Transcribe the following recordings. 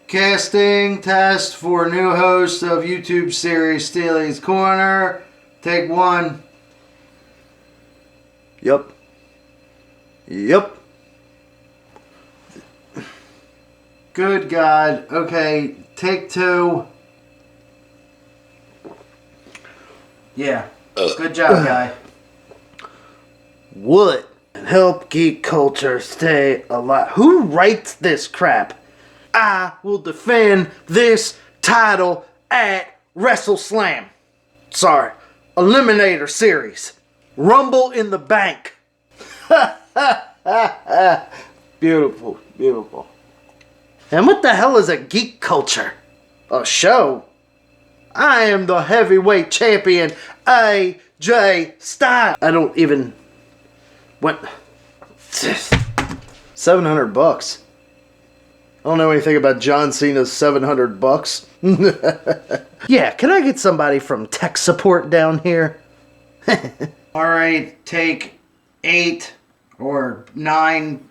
Casting test for new host of YouTube series Steely's Corner. Take one. Yup. Good God. Okay, take two. Yeah. Good job, guy. What? Help geek culture stay alive. Who writes this crap? I will defend this title at WrestleSlam. Sorry. Eliminator Series. Rumble in the Bank. Beautiful. And what the hell is a geek culture? A show? I am the heavyweight champion, AJ Styles. I don't even... What? $700. I don't know anything about John Cena's $700. Yeah, can I get somebody from tech support down here? Alright, take 8 or 9.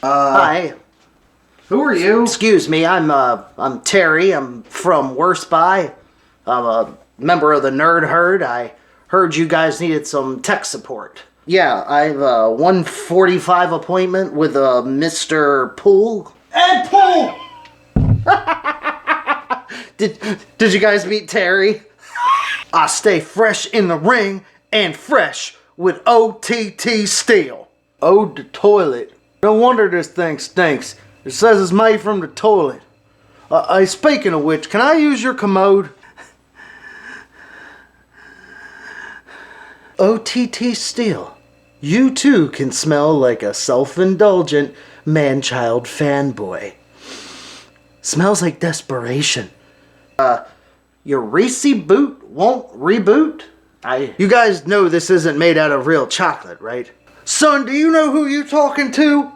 Hi. Who are you? Excuse me, I'm Terry. I'm from Worst Buy. I'm a member of the Nerd Herd. I heard you guys needed some tech support. Yeah, I have a 1:45 appointment with Mr. Poole. Ed Poole! Did you guys meet Terry? I stay fresh in the ring and fresh with OTT Steel. Ode to toilet. No wonder this thing stinks. It says it's made from the toilet. Speaking of which, can I use your commode? OTT Steel. You too can smell like a self-indulgent man-child fanboy. Smells like desperation. Your Reese boot won't reboot? You guys know this isn't made out of real chocolate, right? Son, do you know who you talking to?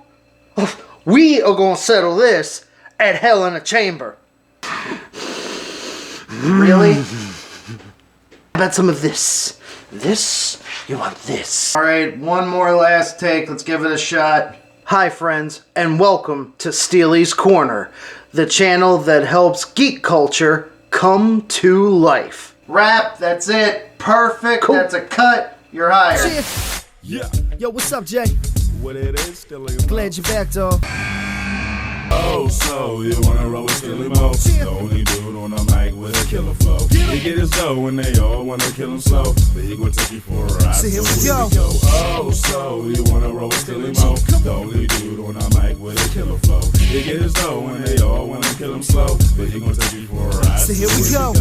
We are gonna settle this at Hell in a Chamber. Really? How about some of this? This? You want this? Alright, one more last take. Let's give it a shot. Hi friends, and welcome to Steely's Corner, the channel that helps geek culture come to life. Wrap, that's it. Perfect. Cool. That's a cut. You're hired. Yeah. Yo, what's up, Jay? What it is, still Glad you're back, dog. Oh, so you wanna roll with Steely Mo? The only dude on the mic with a killer flow. He get his dough when they all wanna kill him slow, but he gon' take you for a ride. So here we go. Oh, so you wanna roll with Steely Mo? The only dude on the mic with a killer flow. He get his dough when they all wanna kill him slow, but he gon' take you for a ride. So here we go.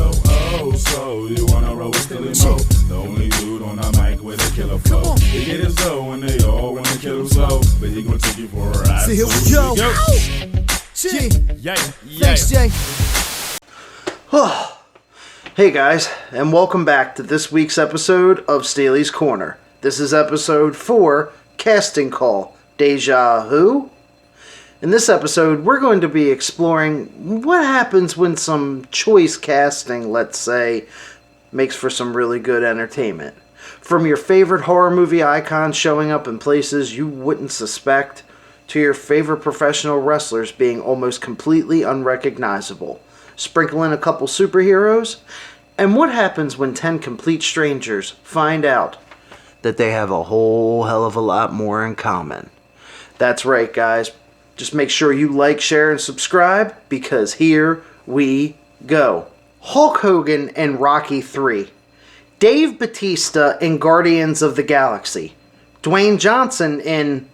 Oh, so you wanna roll with Steely Mo? The only dude on the mic with a killer flow. He get his dough when they all wanna kill him slow, but he gon' take you for a ride. So here we go. Thanks, Jay. Hey guys, and welcome back to this week's episode of Steely's Corner. This is episode 4, Casting Call, Deja-Who? In this episode, we're going to be exploring what happens when some choice casting, let's say, makes for some really good entertainment. From your favorite horror movie icons showing up in places you wouldn't suspect, to your favorite professional wrestlers being almost completely unrecognizable. Sprinkle in a couple superheroes, and what happens when 10 complete strangers find out that they have a whole hell of a lot more in common. That's right, guys. Just make sure you like, share, and subscribe, because here we go. Hulk Hogan in Rocky III. Dave Bautista in Guardians of the Galaxy. Dwayne Johnson in...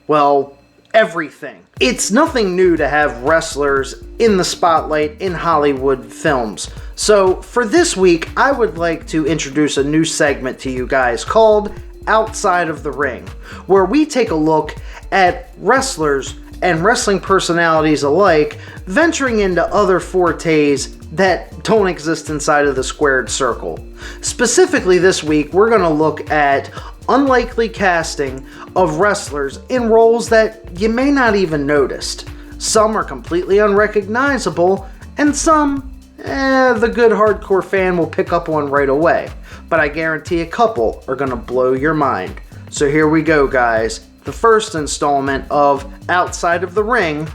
well, everything. It's nothing new to have wrestlers in the spotlight in Hollywood films. So for this week, I would like to introduce a new segment to you guys called Outside of the Ring, where we take a look at wrestlers and wrestling personalities alike venturing into other fortes that don't exist inside of the squared circle. Specifically this week, we're going to look at unlikely casting of wrestlers in roles that you may not even noticed. Some are completely unrecognizable, and some, the good hardcore fan will pick up on right away. but I guarantee a couple are gonna blow your mind. So here we go, guys. The first installment of Outside of the Ring,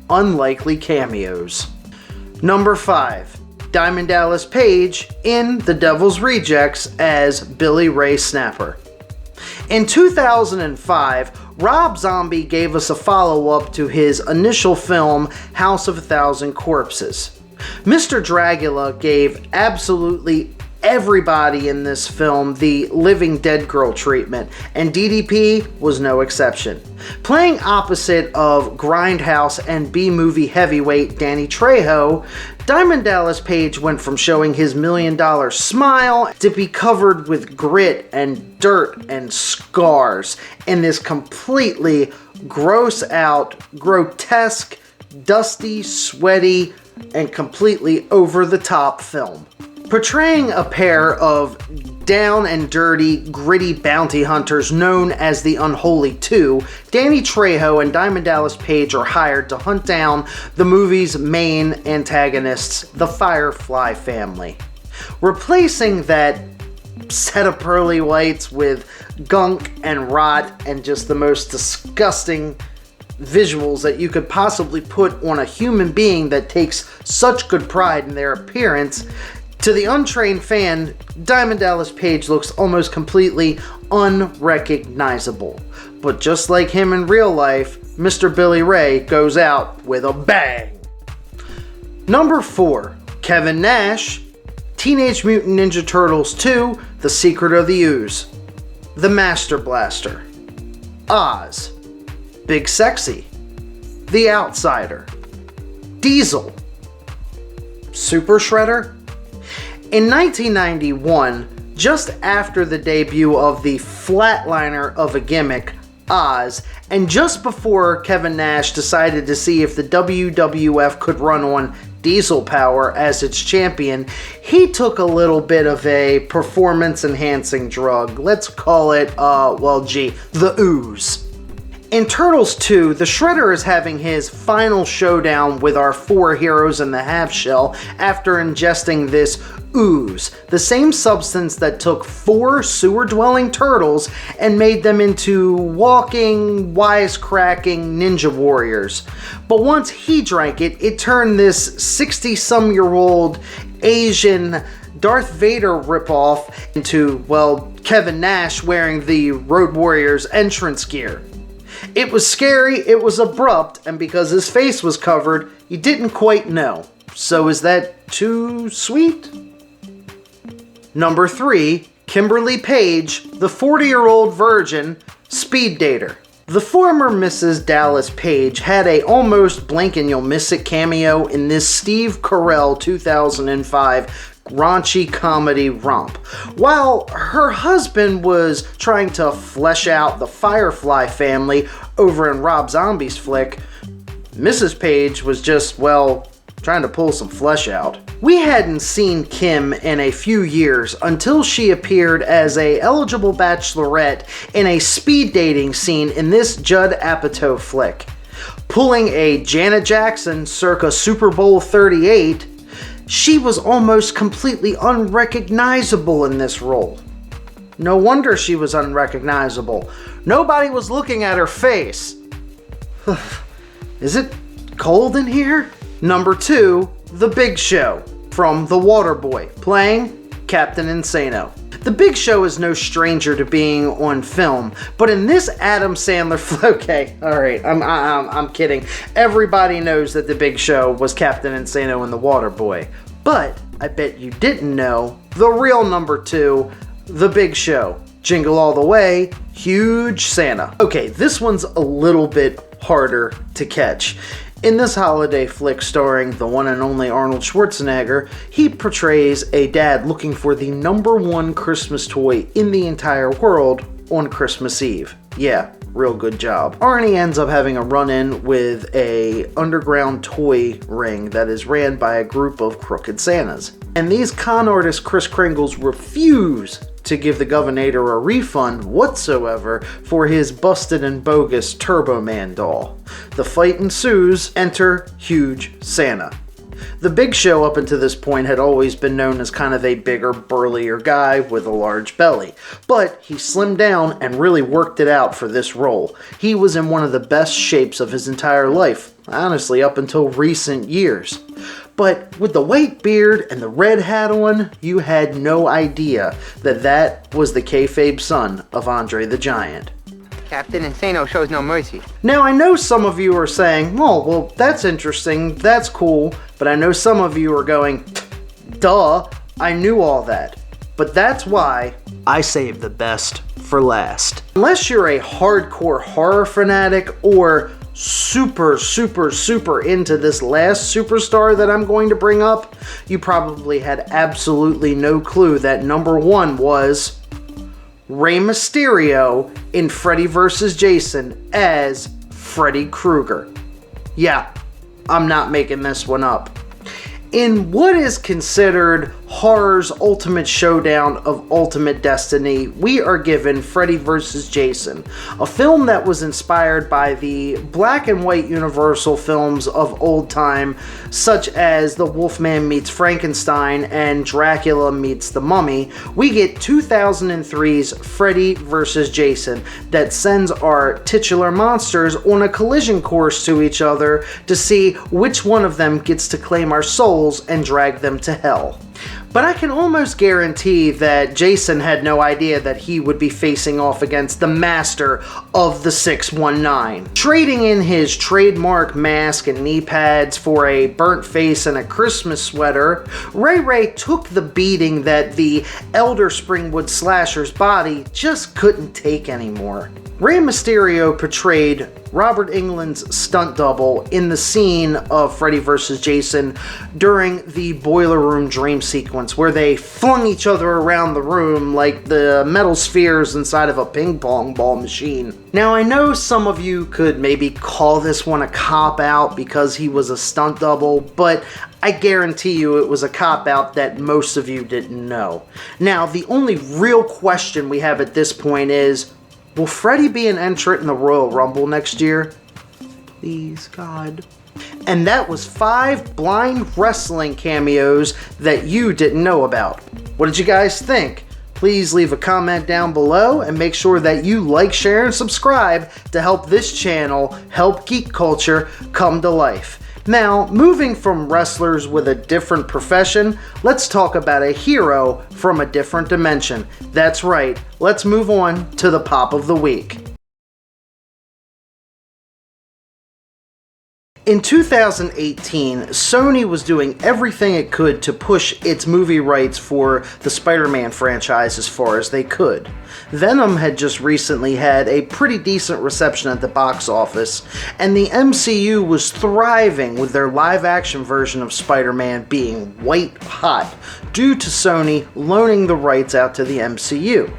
Unlikely Cameos. Number 5. Diamond Dallas Page in The Devil's Rejects as Billy Ray Snapper. In 2005, Rob Zombie gave us a follow-up to his initial film, House of a Thousand Corpses. Mr. Dragula gave absolutely everybody in this film the living dead girl treatment, and DDP was no exception. Playing opposite of Grindhouse and B-movie heavyweight Danny Trejo, Diamond Dallas Page went from showing his $1 million smile to be covered with grit and dirt and scars in this completely gross out, grotesque, dusty, sweaty, and completely over-the-top film. Portraying a pair of down and dirty, gritty bounty hunters known as the Unholy Two, Danny Trejo and Diamond Dallas Page are hired to hunt down the movie's main antagonists, the Firefly family. Replacing that set of pearly whites with gunk and rot and just the most disgusting visuals that you could possibly put on a human being that takes such good pride in their appearance, to the untrained fan, Diamond Dallas Page looks almost completely unrecognizable. But just like him in real life, Mr. Billy Ray goes out with a bang. Number 4. Kevin Nash, Teenage Mutant Ninja Turtles 2, The Secret of the Ooze. The Master Blaster. Oz. Big Sexy. The Outsider. Diesel. Super Shredder. In 1991, just after the debut of the flatliner of a gimmick, Oz, and just before Kevin Nash decided to see if the WWF could run on Diesel power as its champion, he took a little bit of a performance-enhancing drug. Let's call it, the ooze. In Turtles 2, the Shredder is having his final showdown with our 4 heroes in the half shell after ingesting this ooze, the same substance that took 4 sewer-dwelling turtles and made them into walking, wisecracking ninja warriors. But once he drank it, it turned this 60-some-year-old Asian Darth Vader ripoff into, Kevin Nash wearing the Road Warriors entrance gear. It was scary, it was abrupt, and because his face was covered, you didn't quite know. So is that too sweet? Number 3, Kimberly Page, the 40-year-old virgin, speed dater. The former Mrs. Dallas Page had a almost blink and you'll miss it cameo in this Steve Carell 2005 raunchy comedy romp. While her husband was trying to flesh out the Firefly family over in Rob Zombie's flick, Mrs. Page was just, trying to pull some flesh out. We hadn't seen Kim in a few years until she appeared as a eligible bachelorette in a speed dating scene in this Judd Apatow flick. Pulling a Janet Jackson circa Super Bowl 38, she was almost completely unrecognizable in this role. No wonder she was unrecognizable. Nobody was looking at her face. Is it cold in here? Number 2, The Big Show, from The Waterboy, playing Captain Insano. The Big Show is no stranger to being on film, but in this Adam Sandler okay, alright, I'm kidding. Everybody knows that The Big Show was Captain Insano in The Waterboy, but I bet you didn't know the real number 2, The Big Show. Jingle All the Way, Huge Santa. Okay, this one's a little bit harder to catch. In this holiday flick starring the one and only Arnold Schwarzenegger, he portrays a dad looking for the number 1 Christmas toy in the entire world on Christmas Eve. Yeah, real good job. Arnie ends up having a run-in with a underground toy ring that is ran by a group of crooked Santas. And these con artist Kris Kringles refuse to give the Governator a refund whatsoever for his busted and bogus Turbo Man doll. The fight ensues. Enter Huge Santa. The Big Show up until this point had always been known as kind of a bigger, burlier guy with a large belly, but he slimmed down and really worked it out for this role. He was in one of the best shapes of his entire life, honestly up until recent years. But with the white beard and the red hat on, you had no idea that that was the kayfabe son of Andre the Giant. Captain Insano shows no mercy. Now, I know some of you are saying, oh, well, that's interesting, that's cool, but I know some of you are going, duh, I knew all that. But that's why I saved the best for last. Unless you're a hardcore horror fanatic or super into this last superstar that I'm going to bring up, you probably had absolutely no clue that number one was Rey Mysterio in Freddy vs. Jason as Freddy Krueger. Yeah, I'm not making this one up. In what is considered horror's ultimate showdown of ultimate destiny, we are given Freddy vs. Jason, a film that was inspired by the black and white Universal films of old time, such as The Wolfman Meets Frankenstein and Dracula Meets the Mummy. We get 2003's Freddy vs. Jason that sends our titular monsters on a collision course to each other to see which one of them gets to claim our souls and drag them to hell. But I can almost guarantee that Jason had no idea that he would be facing off against the master of the 619. Trading in his trademark mask and knee pads for a burnt face and a Christmas sweater, Ray took the beating that the Elder Springwood slasher's body just couldn't take anymore. Rey Mysterio portrayed Robert Englund's stunt double in the scene of Freddy vs. Jason during the Boiler Room dream sequence where they flung each other around the room like the metal spheres inside of a ping pong ball machine. Now, I know some of you could maybe call this one a cop-out because he was a stunt double, but I guarantee you it was a cop-out that most of you didn't know. Now, the only real question we have at this point is, will Freddy be an entrant in the Royal Rumble next year? Please, God. And that was 5 blind wrestling cameos that you didn't know about. What did you guys think? Please leave a comment down below and make sure that you like, share, and subscribe to help this channel help geek culture come to life. Now, moving from wrestlers with a different profession, let's talk about a hero from a different dimension. That's right, let's move on to the Pop of the Week. In 2018, Sony was doing everything it could to push its movie rights for the Spider-Man franchise as far as they could. Venom had just recently had a pretty decent reception at the box office, and the MCU was thriving with their live-action version of Spider-Man being white hot due to Sony loaning the rights out to the MCU.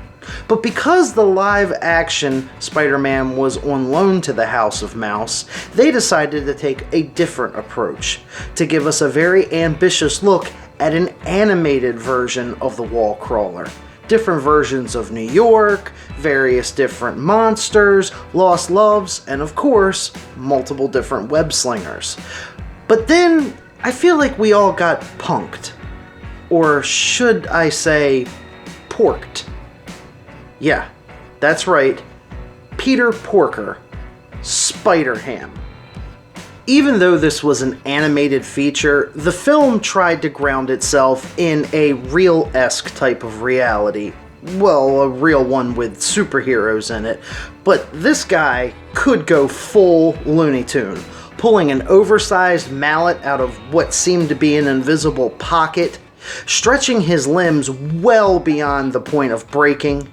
But because the live-action Spider-Man was on loan to the House of Mouse, they decided to take a different approach, to give us a very ambitious look at an animated version of the Wall Crawler. Different versions of New York, various different monsters, lost loves, and of course, multiple different web slingers. But then, I feel like we all got punked. Or should I say, porked. Yeah, that's right, Peter Porker, Spider-Ham. Even though this was an animated feature, the film tried to ground itself in a real-esque type of reality. Well, a real one with superheroes in it, but this guy could go full Looney Tune, pulling an oversized mallet out of what seemed to be an invisible pocket, stretching his limbs well beyond the point of breaking,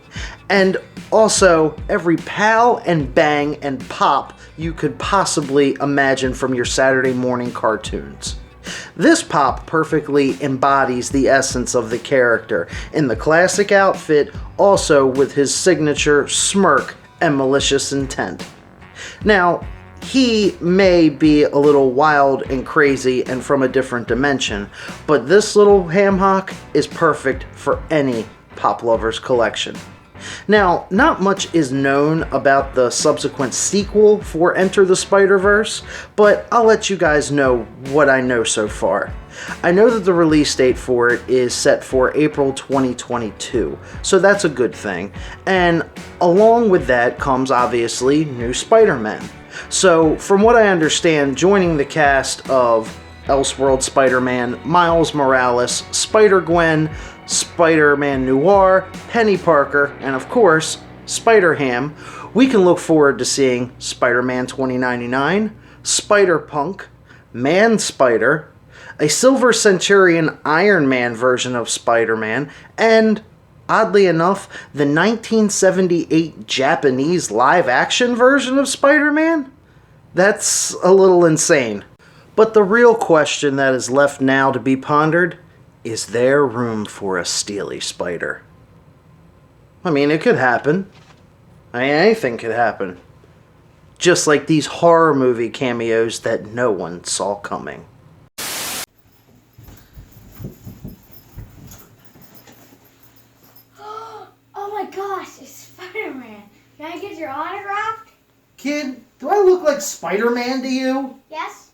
and also every pow and bang and pop you could possibly imagine from your Saturday morning cartoons. This pop perfectly embodies the essence of the character in the classic outfit, also with his signature smirk and malicious intent. Now, he may be a little wild and crazy and from a different dimension, but this little ham hock is perfect for any pop lover's collection. Now, not much is known about the subsequent sequel for Enter the Spider-Verse, but I'll let you guys know what I know so far. I know that the release date for it is set for April 2022, so that's a good thing. And along with that comes, obviously, new Spider-Man. So, from what I understand, joining the cast of Elseworld Spider-Man, Miles Morales, Spider-Gwen, Spider-Man Noir, Penny Parker, and of course, Spider-Ham, we can look forward to seeing Spider-Man 2099, Spider-Punk, Man-Spider, a Silver Centurion Iron Man version of Spider-Man, and, oddly enough, the 1978 Japanese live-action version of Spider-Man? That's a little insane. But the real question that is left now to be pondered, is there room for a Steely Spider? I mean, it could happen. I mean, anything could happen. Just like these horror movie cameos that no one saw coming. Oh my gosh, it's Spider-Man. Can I get your autograph? Kid, do I look like Spider-Man to you? Yes.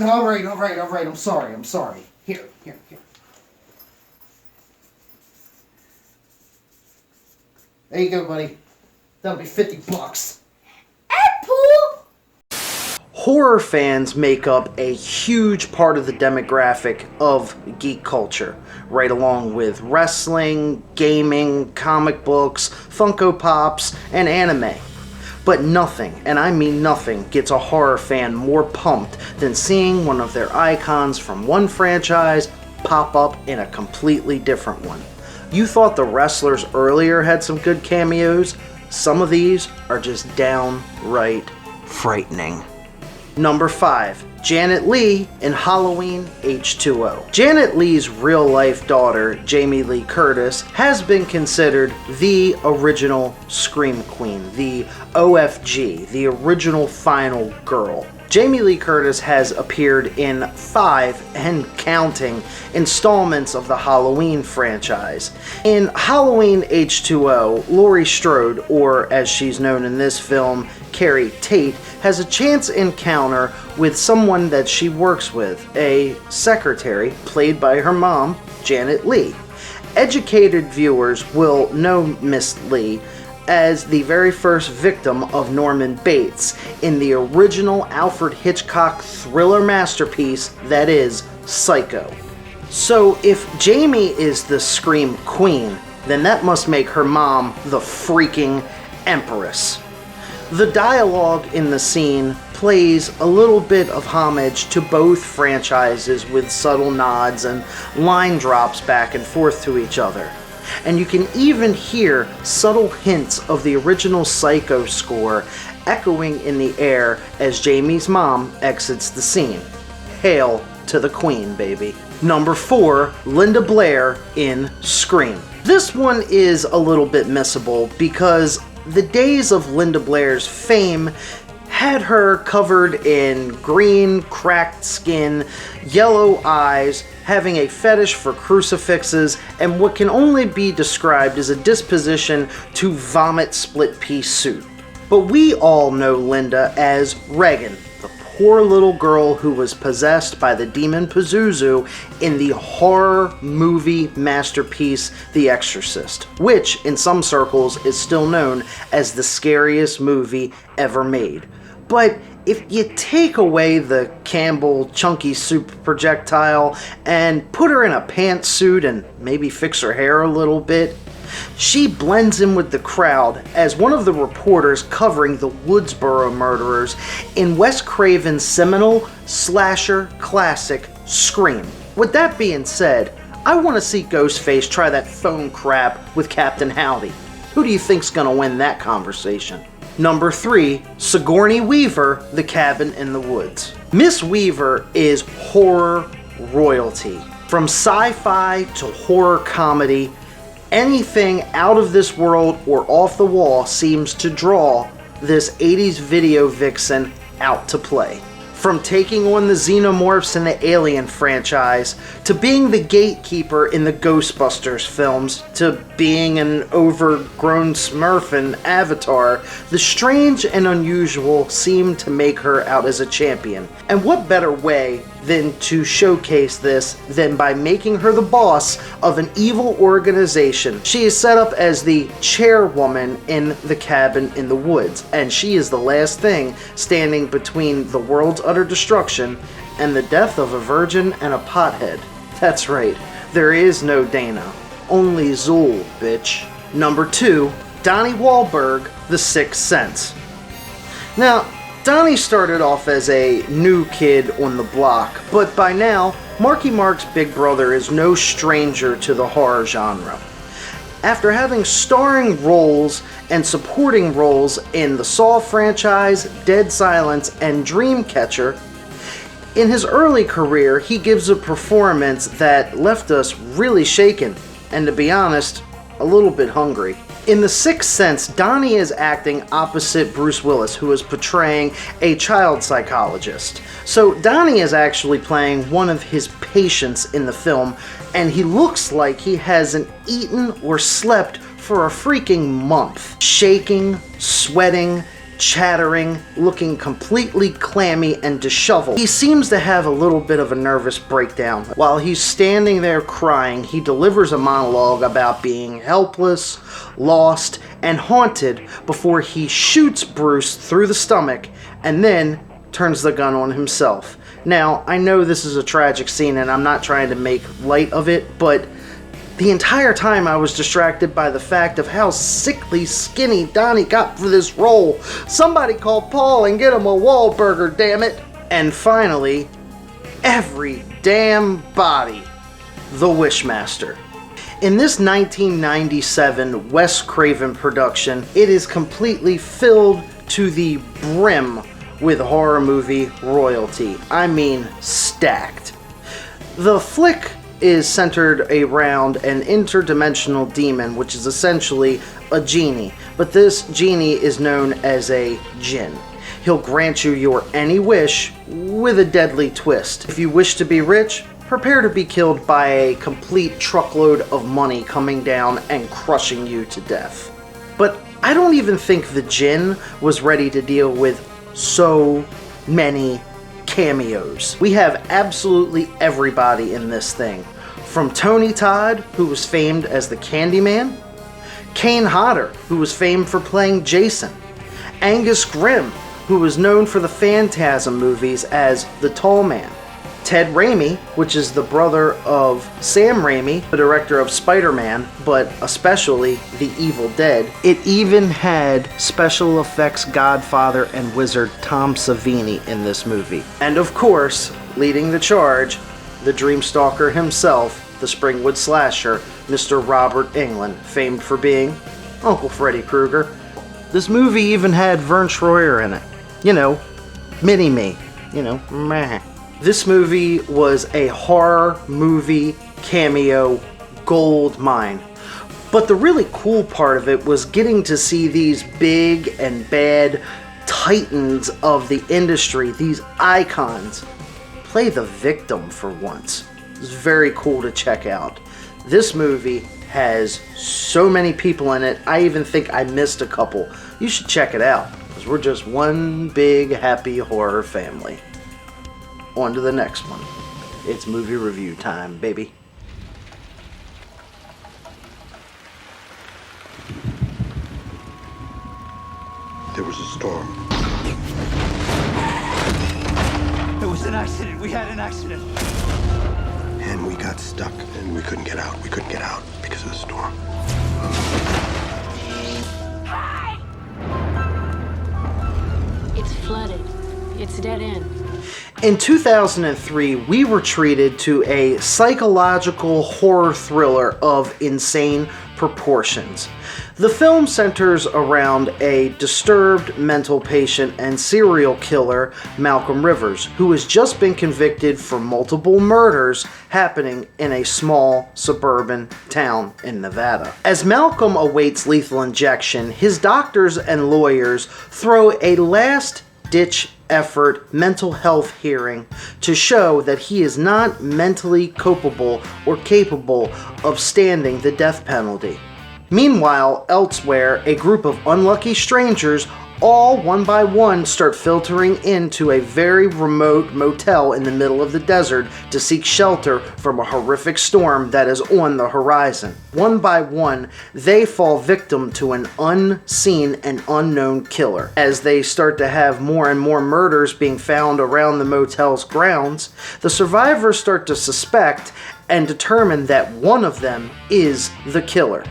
All right. I'm sorry. Here. There you go, buddy. That'll be $50. Deadpool! Horror fans make up a huge part of the demographic of geek culture, right along with wrestling, gaming, comic books, Funko Pops, and anime. But nothing, and I mean nothing, gets a horror fan more pumped than seeing one of their icons from one franchise pop up in a completely different one. You thought the wrestlers earlier had some good cameos? Some of these are just downright frightening. Number 5. Janet Leigh in Halloween H2O. Janet Leigh's real-life daughter, Jamie Lee Curtis, has been considered the original Scream Queen, the OFG, the original final girl. Jamie Lee Curtis has appeared in 5, and counting, installments of the Halloween franchise. In Halloween H2O, Laurie Strode, or as she's known in this film, Carrie Tate, has a chance encounter with someone that she works with, a secretary played by her mom, Janet Leigh. Educated viewers will know Miss Leigh as the very first victim of Norman Bates in the original Alfred Hitchcock thriller masterpiece that is Psycho. So if Jamie is the Scream Queen, then that must make her mom the freaking Empress. The dialogue in the scene plays a little bit of homage to both franchises with subtle nods and line drops back and forth to each other. And you can even hear subtle hints of the original Psycho score echoing in the air as Jamie's mom exits the scene. Hail to the Queen, baby. Number 4, Linda Blair in Scream. This one is a little bit missable because the days of Linda Blair's fame had her covered in green, cracked skin, yellow eyes, having a fetish for crucifixes, and what can only be described as a disposition to vomit split-piece suit. But we all know Linda as Regan, the poor little girl who was possessed by the demon Pazuzu in the horror movie masterpiece The Exorcist, which in some circles is still known as the scariest movie ever made. But if you take away the Campbell chunky soup projectile and put her in a pantsuit and maybe fix her hair a little bit, she blends in with the crowd as one of the reporters covering the Woodsboro murderers in Wes Craven's seminal slasher classic Scream. With that being said, I want to see Ghostface try that phone crap with Captain Howdy. Who do you think's gonna win that conversation? Number 3, Sigourney Weaver, The Cabin in the Woods. Miss Weaver is horror royalty. From sci-fi to horror comedy, anything out of this world or off the wall seems to draw this 80s video vixen out to play. From taking on the Xenomorphs in the Alien franchise, to being the gatekeeper in the Ghostbusters films, to being an overgrown Smurf in Avatar, the strange and unusual seemed to make her out as a champion. And what better way than to showcase this than by making her the boss of an evil organization. She is set up as the chairwoman in the cabin in the woods, and she is the last thing standing between the world's utter destruction and the death of a virgin and a pothead. That's right, there is no Dana, only Zool, bitch. Number 2, Donnie Wahlberg, The Sixth Sense. Now, Donnie started off as a new kid on the block, but by now, Marky Mark's big brother is no stranger to the horror genre. After having starring roles and supporting roles in the Saw franchise, Dead Silence, and Dreamcatcher, in his early career, he gives a performance that left us really shaken, and to be honest, a little bit hungry. In The Sixth Sense, Donnie is acting opposite Bruce Willis, who is portraying a child psychologist. So Donnie is actually playing one of his patients in the film, and he looks like he hasn't eaten or slept for a freaking month. Shaking, sweating, chattering, looking completely clammy and disheveled. He seems to have a little bit of a nervous breakdown. While he's standing there crying, he delivers a monologue about being helpless, lost, and haunted before he shoots Bruce through the stomach and then turns the gun on himself. Now, I know this is a tragic scene and I'm not trying to make light of it, but the entire time I was distracted by the fact of how sickly skinny Donnie got for this role. Somebody call Paul and get him a Wahlburger, damn it. And finally, every damn body, the Wishmaster. In this 1997 Wes Craven production, it is completely filled to the brim with horror movie royalty. I mean, stacked. The flick is centered around an interdimensional demon, which is essentially a genie, but this genie is known as a djinn. He'll grant you your any wish with a deadly twist. If you wish to be rich, prepare to be killed by a complete truckload of money coming down and crushing you to death. But I don't even think the djinn was ready to deal with so many cameos. We have absolutely everybody in this thing. From Tony Todd, who was famed as the Candyman, Kane Hodder, who was famed for playing Jason, Angus Grimm, who was known for the Phantasm movies as the Tall Man, Ted Raimi, which is the brother of Sam Raimi, the director of Spider-Man, but especially The Evil Dead. It even had special effects godfather and wizard Tom Savini in this movie. And of course, leading the charge, the Dreamstalker himself, the Springwood Slasher, Mr. Robert Englund, famed for being Uncle Freddy Krueger. This movie even had Vern Troyer in it. You know, mini-me. You know, meh. This movie was a horror movie cameo gold mine. But the really cool part of it was getting to see these big and bad titans of the industry, these icons, play the victim for once. It's very cool to check out. This movie has so many people in it, I even think I missed a couple. You should check it out, because we're just one big happy horror family. On to the next one. It's movie review time, baby. There was a storm. It was an accident. We had an accident. And we got stuck and we couldn't get out. We couldn't get out because of the storm. It's flooded. It's dead end. In 2003, we were treated to a psychological horror thriller of insane proportions. The film centers around a disturbed mental patient and serial killer, Malcolm Rivers, who has just been convicted for multiple murders happening in a small suburban town in Nevada. As Malcolm awaits lethal injection, his doctors and lawyers throw a last-ditch effort mental health hearing to show that he is not mentally culpable or capable of standing the death penalty. Meanwhile, elsewhere, a group of unlucky strangers all one by one start filtering into a very remote motel in the middle of the desert to seek shelter from a horrific storm that is on the horizon. One by one, they fall victim to an unseen and unknown killer. As they start to have more and more murders being found around the motel's grounds, the survivors start to suspect and determine that one of them is the killer.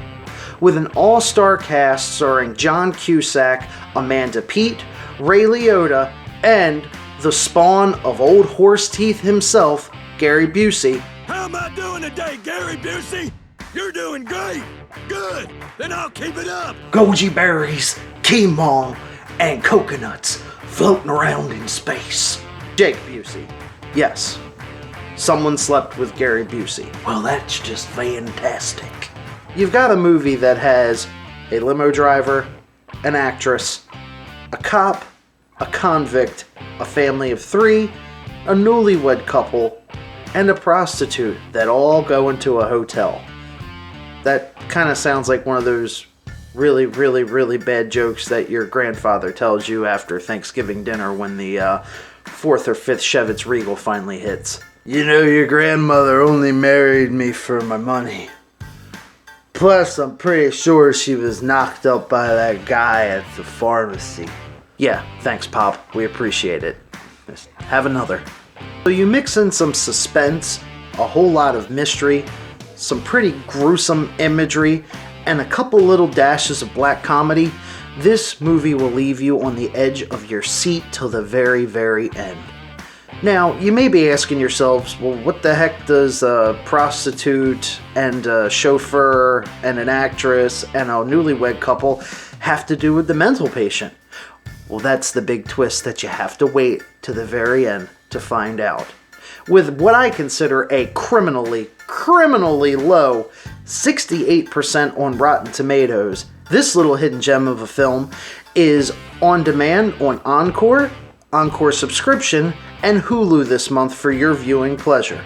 With an all-star cast starring John Cusack, Amanda Peet, Ray Liotta, and the spawn of old horse teeth himself, Gary Busey. How am I doing today, Gary Busey? You're doing great. Good. Then I'll keep it up. Goji berries, quinoa, and coconuts floating around in space. Jake Busey. Yes, someone slept with Gary Busey. Well, that's just fantastic. You've got a movie that has a limo driver, an actress, a cop, a convict, a family of 3, a newlywed couple, and a prostitute that all go into a hotel. That kind of sounds like one of those really, really, really bad jokes that your grandfather tells you after Thanksgiving dinner when the 4th or 5th Chevitz Regal finally hits. You know, your grandmother only married me for my money. Plus, I'm pretty sure she was knocked up by that guy at the pharmacy. Yeah, thanks, Pop. We appreciate it. Just have another. So you mix in some suspense, a whole lot of mystery, some pretty gruesome imagery, and a couple little dashes of black comedy. This movie will leave you on the edge of your seat till the very, very end. Now, you may be asking yourselves, well, what the heck does a prostitute and a chauffeur and an actress and a newlywed couple have to do with the mental patient? Well, that's the big twist that you have to wait to the very end to find out. With what I consider a criminally low 68% on Rotten Tomatoes, this little hidden gem of a film is on demand on Encore subscription, and Hulu this month for your viewing pleasure.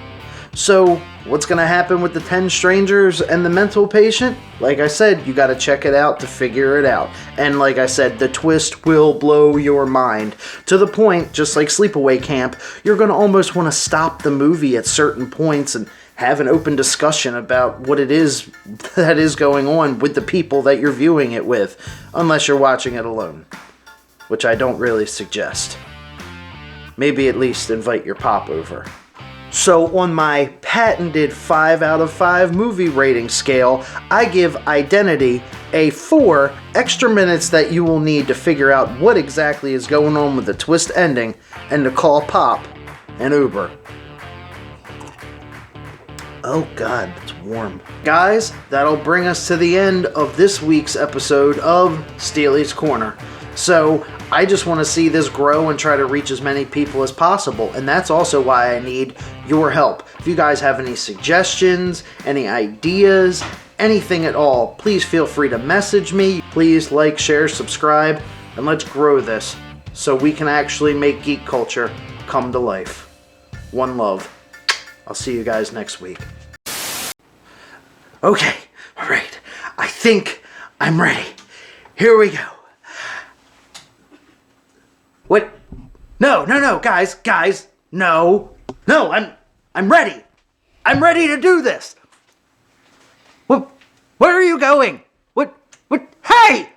So, what's going to happen with the 10 strangers and the mental patient? Like I said, you got to check it out to figure it out. And like I said, the twist will blow your mind. To the point, just like Sleepaway Camp, you're going to almost want to stop the movie at certain points and have an open discussion about what it is that is going on with the people that you're viewing it with, unless you're watching it alone, which I don't really suggest. Maybe at least invite your pop over. So on my patented 5 out of 5 movie rating scale, I give Identity a 4 extra minutes that you will need to figure out what exactly is going on with the twist ending and to call Pop an Uber. Oh God, it's warm. Guys, that'll bring us to the end of this week's episode of Steely's Corner. So I just want to see this grow and try to reach as many people as possible, and that's also why I need your help. If you guys have any suggestions, any ideas, anything at all, please feel free to message me. Please like, share, subscribe, and let's grow this so we can actually make geek culture come to life. One love. I'll see you guys next week. Okay, all right. I think I'm ready. Here we go. What? No, guys, no, I'm ready. I'm ready to do this. What? Where are you going? What? Hey!